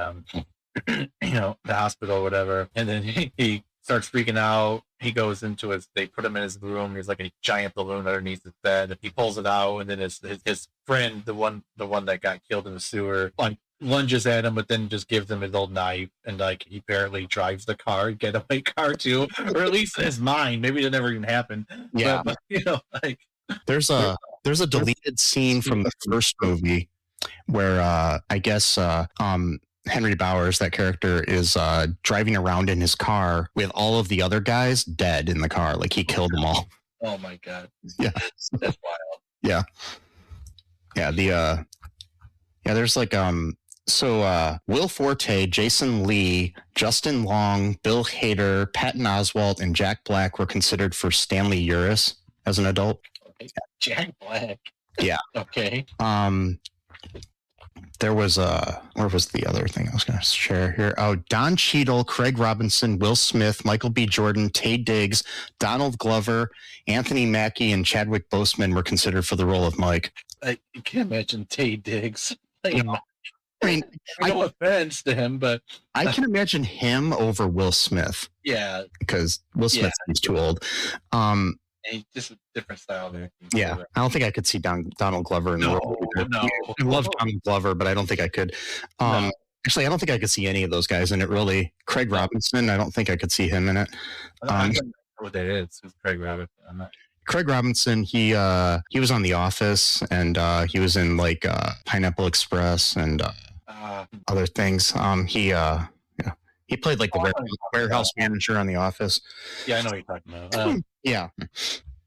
the hospital or whatever, and then he starts freaking out. He goes into they put him in his room. There's like a giant balloon underneath his bed. He pulls it out, and then his friend, the one that got killed in the sewer, like lunges at him, but then just gives him his old knife, and like he apparently drives the car, getaway car too, or at least in his mind. Maybe it never even happened. Yeah, but like there's a deleted scene from the first movie where I guess Henry Bowers, that character, is driving around in his car with all of the other guys dead in the car. Like he killed them all. Oh my God. Yeah. That's wild. Yeah. Yeah. There's like Will Forte, Jason Lee, Justin Long, Bill Hader, Patton Oswalt, and Jack Black were considered for Stanley Uris as an adult. Okay. Jack Black. Yeah. Okay. There was where was the other thing I was going to share here? Oh, Don Cheadle, Craig Robinson, Will Smith, Michael B. Jordan, Taye Diggs, Donald Glover, Anthony Mackie, and Chadwick Boseman were considered for the role of Mike. I can't imagine Taye Diggs. I mean, no offense to him, but I can imagine him over Will Smith. Yeah, because Will Smith is too old. He's just a different style there. Yeah, I don't think I could see Donald Glover in the role. No. I love Donald Glover, but I don't think I could. Actually, I don't think I could see any of those guys in it. Really, Craig Robinson, I don't think I could see him in it. I don't know what that is. Who's Craig Robinson? I'm not. Craig Robinson, he was on The Office, and he was in like Pineapple Express and other things. He played like the warehouse manager on The Office. Yeah, I know what you're talking about.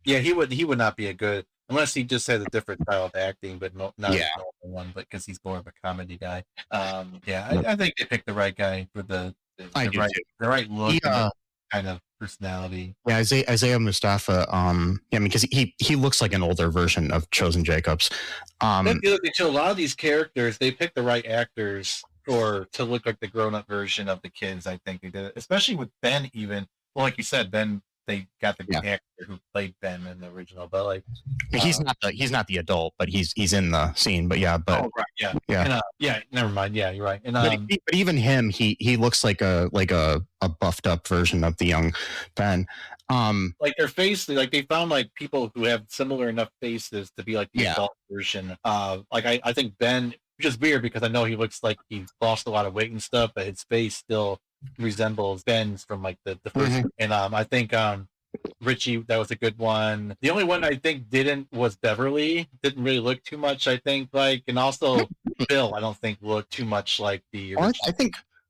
Yeah, he would not be a good, unless he just has a different style of acting, but not a one, but because he's more of a comedy guy. I think they picked the right guy for the right look, kind of personality. Yeah, Isaiah Mustafa. Because he looks like an older version of Chosen Jacobs. To a lot of these characters, they pick the right actors to look like the grown-up version of the kids. I think they did it, especially with Ben. Even like you said, Ben. They got the actor who played Ben in the original, but like he's not the adult, but he's in the scene. But never mind. Yeah, you're right. And but even him, he looks like a buffed up version of the young Ben. Like their face, like they found like people who have similar enough faces to be like the adult version. I think Ben, which is weird because I know he looks like he's lost a lot of weight and stuff, but his face still resembles Ben's from like the first. And I think Richie, that was a good one. The only one I think didn't really look too much, I think, like, and also Bill I don't think looked too much like the original.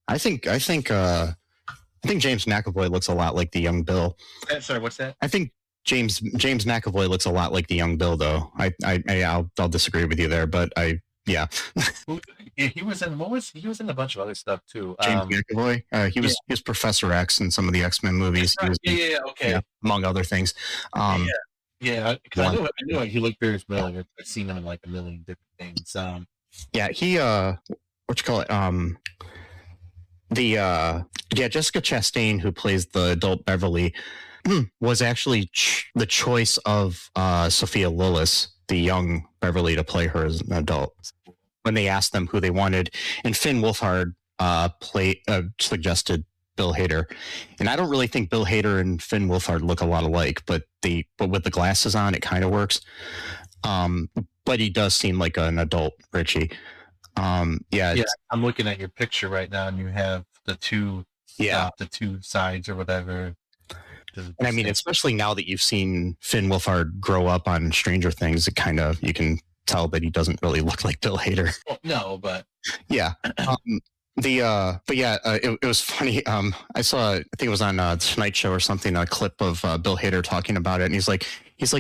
I think James McAvoy looks a lot like the young Bill. Sorry, what's that? I think James McAvoy looks a lot like the young Bill, though. I'll disagree with you there, but yeah. He was in he was in a bunch of other stuff too. James McAvoy. He was Professor X in some of the X-Men movies. Okay. Among other things. I knew he looked very familiar. I've seen him in like a million different things. He Jessica Chastain, who plays the adult Beverly, was actually the choice of Sophia Lillis, the young Beverly, to play her as an adult when they asked them who they wanted. And Finn Wolfhard suggested Bill Hader. And I don't really think Bill Hader and Finn Wolfhard look a lot alike, but with the glasses on, it kind of works. But he does seem like an adult Richie. Yeah, I'm looking at your picture right now, and you have the two sides or whatever. And I mean, especially now that you've seen Finn Wolfhard grow up on Stranger Things, it kind of, you can tell that he doesn't really look like Bill Hader. Well, no, but yeah. It was funny. I saw, I think it was on Tonight Show or something, a clip of Bill Hader talking about it, and he's like,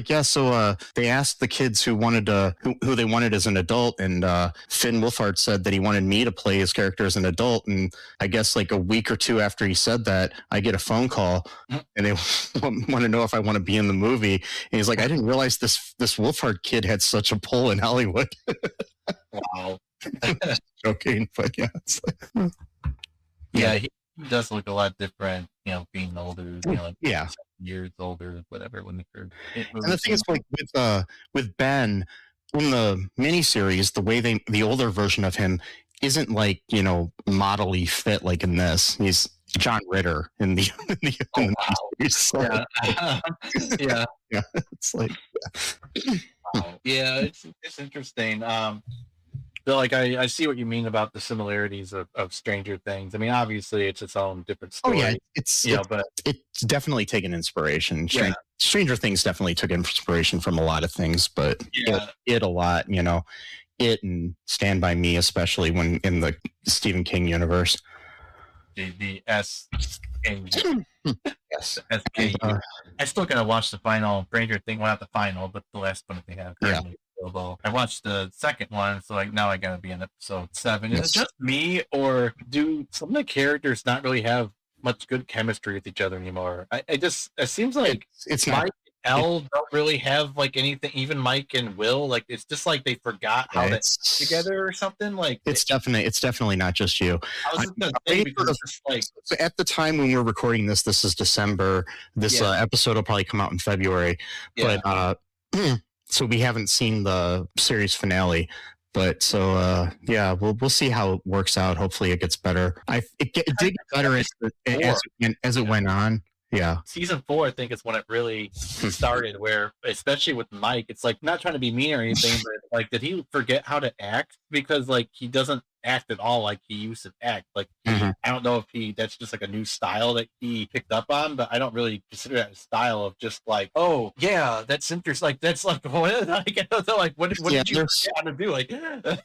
yeah. So they asked the kids who they wanted as an adult, and Finn Wolfhard said that he wanted me to play his character as an adult. And I guess like a week or two after he said that, I get a phone call, and they want to know if I want to be in the movie. And he's like, I didn't realize this Wolfhard kid had such a pull in Hollywood. Wow. Joking, but yeah. Yeah, he does look a lot different, being older, yeah, years older, whatever. When and the thing is, like with Ben in the miniseries, the older version of him isn't like modelly fit like in this. He's John Ritter in the miniseries. So, yeah. It's like, wow. Yeah, it's interesting. So, like, I see what you mean about the similarities of Stranger Things. I mean, obviously, it's its own different story. Oh yeah, but it's definitely taken inspiration. Stranger Things definitely took inspiration from a lot of things, but it a lot. It and Stand By Me, especially when in the Stephen King universe. The S. Yes. SK. I still gotta watch the final Stranger Thing. Well, not the final, but the last one that they have. Yeah. I watched the second one, so now I gotta be in episode 7. Is it just me, or do some of the characters not really have much good chemistry with each other anymore? It seems like it's Mike not. and Elle don't really have like anything. Even Mike and Will, like it's just like they forgot how to act together or something. Like it's definitely not just you. I was just gonna say, because it's just like, so at the time when we're recording this is December. This episode will probably come out in February, but so we haven't seen the series finale. But so we'll see how it works out. Hopefully it gets better. It did get better as it went on. Yeah. Season 4, I think, is when it really started, where, especially with Mike, it's like, not trying to be mean or anything, but like, did he forget how to act? Because like, he doesn't act at all like he used to act. Like, I don't know if that's just like a new style that he picked up on, but I don't really consider that a style of just like, oh yeah, that's interesting. Like, that's like, what, what did you want to do? Like, yeah,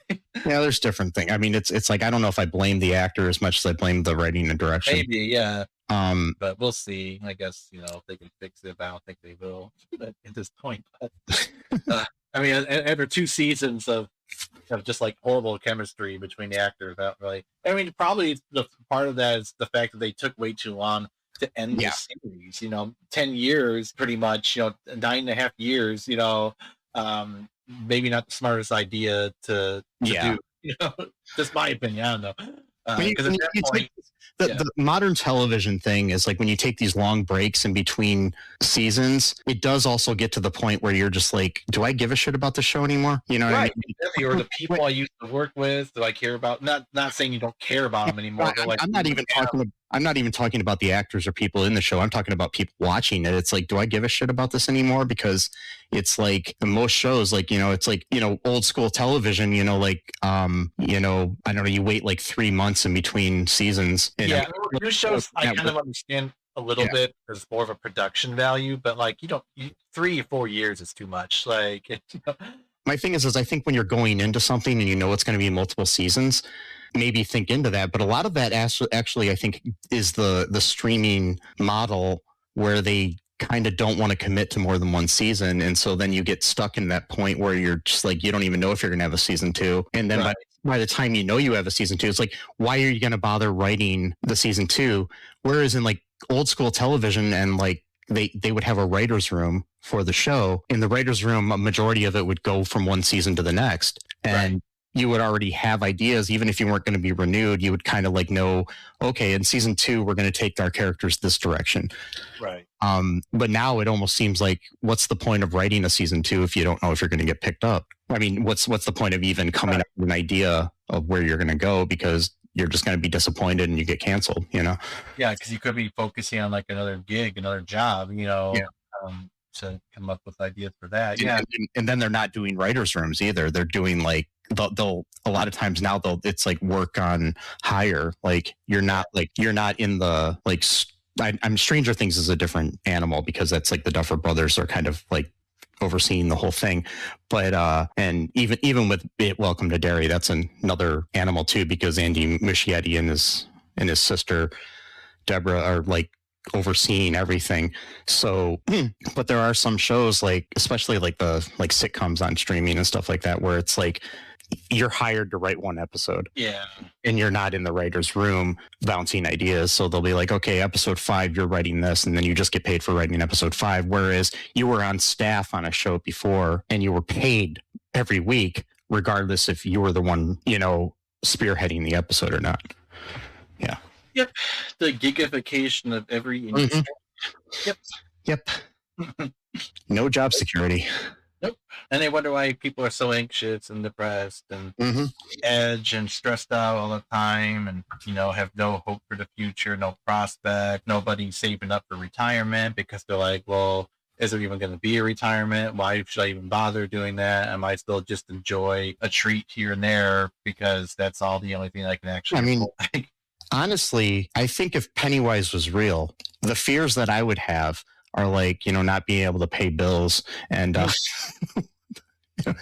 there's different things. I mean, it's like, I don't know if I blame the actor as much as I blame the writing and direction. Maybe, yeah. But we'll see. I guess, if they can fix it, but I don't think they will at this point. But, I mean, after 2 seasons of just like horrible chemistry between the actors, probably the part of that is the fact that they took way too long to end the series. 10 years, pretty much. 9.5 years. Maybe not the smartest idea to do. Just my opinion. I don't know. Because at that point, the modern television thing is like, when you take these long breaks in between seasons, it does also get to the point where you're just like, do I give a shit about the show anymore? You know what I mean? Or the people I used to work with, do I care about? Not saying you don't care about them anymore. But like, I'm not even talking about the actors or people in the show. I'm talking about people watching it. It's like, do I give a shit about this anymore? Because it's like most shows, like, it's like, old school television, like, I don't know, you wait like 3 months in between seasons. New shows, I kind of understand a little bit, because it's more of a production value, but like, 3 or 4 years is too much. Like, my thing is I think when you're going into something and it's going to be multiple seasons, maybe think into that. But a lot of that actually I think is the streaming model, where they kind of don't want to commit to more than one season. And so then you get stuck in that point where you're just like, you don't even know if you're going to have a season 2. And then by the time you have a season 2, it's like, why are you going to bother writing the season 2? Whereas in like old school television, and like they would have a writer's room for the show. In the writer's room, a majority of it would go from one season to the next. And you would already have ideas. Even if you weren't going to be renewed, you would kind of like know, okay, in season 2, we're going to take our characters this direction. Right. But now it almost seems like, what's the point of writing a season 2 if you don't know if you're going to get picked up? I mean, what's the point of even coming up with an idea of where you're going to go? Because you're just going to be disappointed and you get canceled, you know? Yeah, because you could be focusing on like another gig, another job, to come up with ideas for that. Yeah, and then they're not doing writers' rooms either. They're doing like they'll a lot of times now it's like work on hire. Like you're not in the like. I'm Stranger Things is a different animal because that's like the Duffer Brothers are kind of like overseeing the whole thing. But and even with it, Welcome to Derry, that's another animal too, because Andy Muschietti and his sister Deborah are like overseeing everything. So but there are some shows, like especially like the like sitcoms on streaming and stuff like that, where it's like you're hired to write one episode. Yeah. And you're not in the writer's room bouncing ideas. So they'll be like, okay, episode 5, you're writing this, and then you just get paid for writing episode 5. Whereas you were on staff on a show before and you were paid every week, regardless if you were the one, spearheading the episode or not. Yeah. Yep. The gigification of every industry. Yep. No job security. Nope. And they wonder why people are so anxious and depressed and edge and stressed out all the time, and have no hope for the future, no prospect, nobody saving up for retirement because they're like, well, is there even going to be a retirement? Why should I even bother doing that? I might still just enjoy a treat here and there because that's all the only thing I can actually. I mean, honestly, I think if Pennywise was real, the fears that I would have are like, not being able to pay bills, and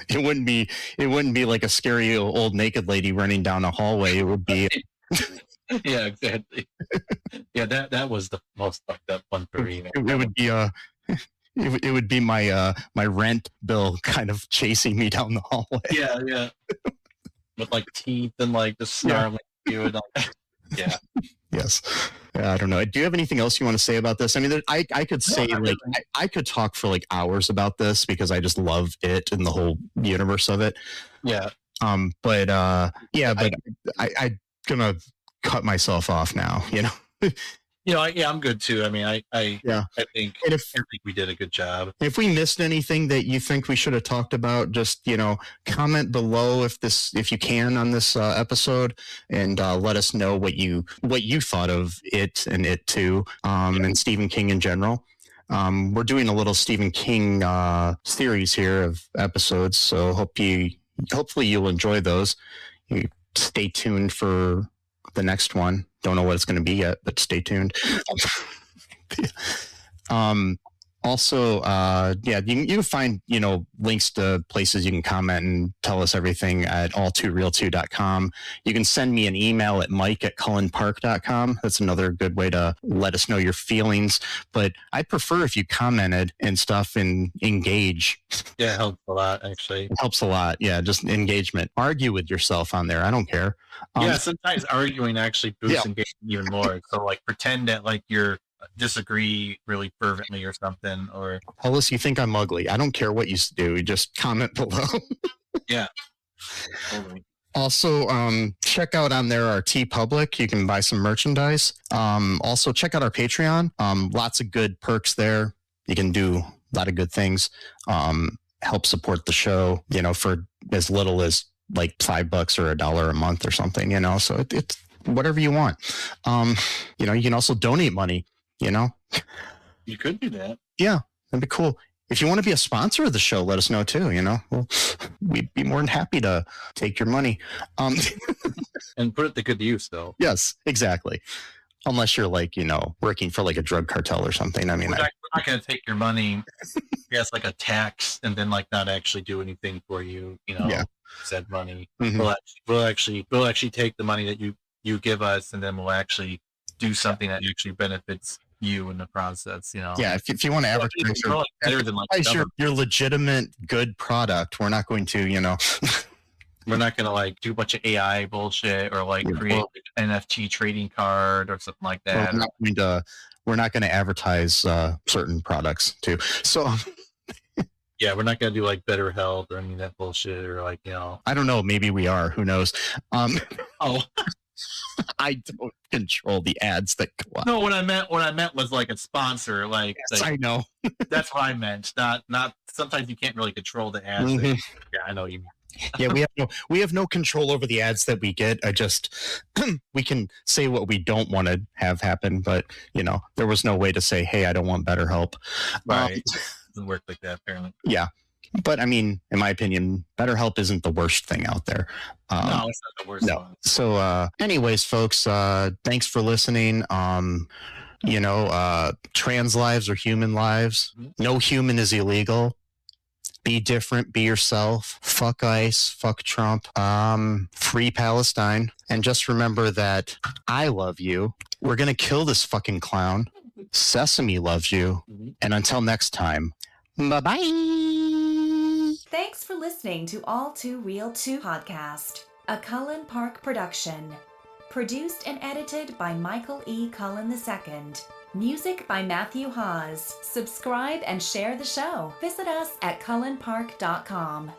it wouldn't be like a scary old naked lady running down a hallway. It would be yeah, exactly. Yeah, that was the most fucked up one for me. It would be it would be my rent bill kind of chasing me down the hallway. Yeah. With like teeth and like the snarling you and all that. Yeah. Yes. I don't know. Do you have anything else you want to say about this? I mean, I could say I could talk for like hours about this because I just love it and the whole universe of it. Yeah. But I'm gonna cut myself off now. I'm good too. I mean, I think we did a good job. If we missed anything that you think we should have talked about, just comment below if you can on this episode, and let us know what you thought of it and It Too, and Stephen King in general. We're doing a little Stephen King series here of episodes, so hopefully you'll enjoy those. You stay tuned for the next one. Don't know what it's going to be yet, but stay tuned. Also, you can find, links to places you can comment and tell us everything at all2real2.com. You can send me an email at mike@cullenpark.com. That's another good way to let us know your feelings. But I prefer if you commented and stuff and engage. Yeah, it helps a lot, actually. It helps a lot. Yeah, just engagement. Argue with yourself on there. I don't care. Sometimes arguing actually boosts engagement even more. So, like, pretend that, like, you're disagree really fervently or something, or tell us you think I'm ugly. I don't care what you do. Just comment below. Yeah. Totally. Also, check out on there our TeePublic. You can buy some merchandise. Also, check out our Patreon. Lots of good perks there. You can do a lot of good things. Help support the show, for as little as like $5 or $1 a month or something, So it's whatever you want. You can also donate money. You could do that. Yeah, that'd be cool. If you want to be a sponsor of the show, let us know too. We'd be more than happy to take your money. And put it to good use, though. Yes, exactly. Unless you're like, working for like a drug cartel or something. I mean, we're not going to take your money as like a tax and then like not actually do anything for you. Said money. Mm-hmm. We'll actually take the money that you give us, and then we'll actually do something that actually benefits you in the process. Yeah, if you want to advertise your legitimate good product, we're not going to we're not going to like do a bunch of AI bullshit or like create an NFT trading card or something like that. We're not going to advertise certain products too. So yeah, we're not going to do like Better Health or any of that bullshit, or like I don't know, maybe we are, who knows. I don't control the ads that go out. No, what I meant was like a sponsor. Like, yes, I know. That's what I meant. Not. Sometimes you can't really control the ads. Mm-hmm. Yeah, I know what you mean. Yeah, we have no control over the ads that we get. I just we can say what we don't want to have happen, but there was no way to say, hey, I don't want BetterHelp. Right. Doesn't work like that, apparently. Yeah. But I mean, in my opinion, BetterHelp isn't the worst thing out there. No, it's not the worst no. one. So anyways, folks, thanks for listening. Trans lives are human lives. No human is illegal. Be different, be yourself. Fuck ICE, fuck Trump. Free Palestine. And just remember that I love you. We're going to kill this fucking clown. Sesame loves you. And until next time, bye-bye. Thanks for listening to All Too Real 2 podcast, a Cullen Park production. Produced and edited by Michael E. Cullen II. Music by Matthew Hawes. Subscribe and share the show. Visit us at cullenpark.com.